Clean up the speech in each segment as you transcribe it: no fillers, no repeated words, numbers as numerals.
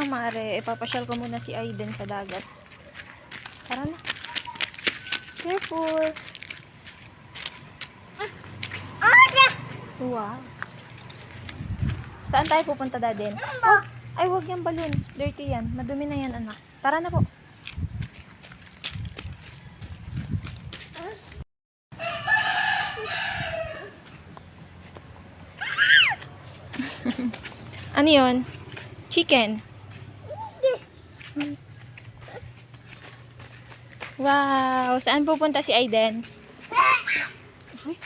mga mare, ipapasyal ko muna si Aiden sa dagat. Tara na. Careful. Wow. Saan tayo pupunta, Daden? Oh, ay, wag yung balon. Dirty yan. Madumi na yan, anak. Tara na po. Ano yun? Chicken. Wow. Saan pupunta si Aiden? Uy.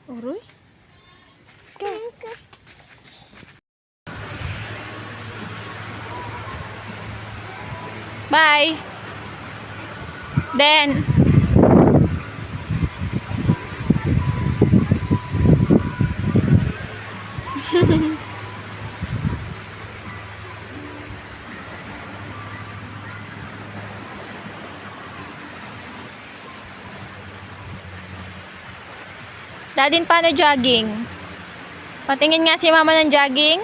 Uroy. Let's go. Bye. Then. Dadin, paano jogging? Patingin nga si mama ng jogging.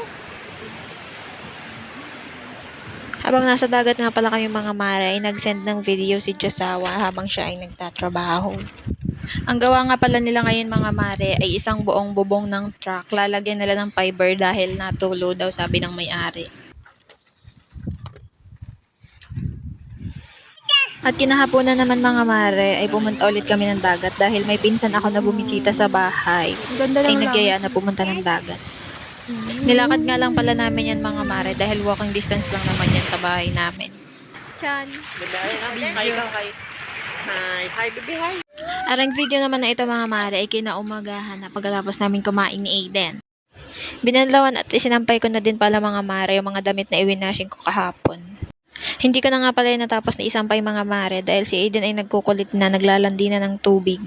Habang nasa dagat nga pala kami mga mare, ay nag-send ng video si Josawa habang siya ay nagtatrabaho. Ang gawa nga pala nila ngayon mga mare ay isang buong bubong ng truck. Lalagyan nila ng fiber dahil natulo daw, sabi ng may-ari. At kinahaponan naman mga mare ay pumunta ulit kami ng dagat dahil may pinsan ako na bumisita sa bahay. Ay nagyaya na pumunta ng dagat. Nilakad nga lang pala namin yan mga mare dahil walking distance lang naman yan sa bahay namin. Chan. Video. Hi, baby, hi. Arang video naman na ito mga mare ay kinaumagahan na pagkatapos namin kumain ni Aiden. Binanlawan at isinampay ko na din pala mga mare yung mga damit na iwinashing ko kahapon. Hindi ko na nga pala natapos na isampay mga mare dahil si Aiden ay nagkukulit na, naglalandi na ng tubig.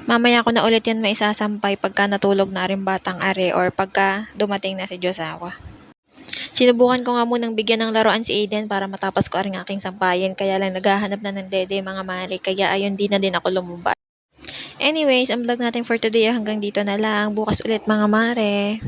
Mamaya ko na ulit yan maisasampay pagka natulog na rin batang are or pagka dumating na si Josawa. Sinubukan ko nga munang bigyan ng laruan si Aiden para matapos ko rin aking sampayin, kaya lang naghahanap na ng dede mga mare, kaya ayun di na din ako lumabas. Anyways, ang vlog natin for today hanggang dito na lang. Bukas ulit mga mare.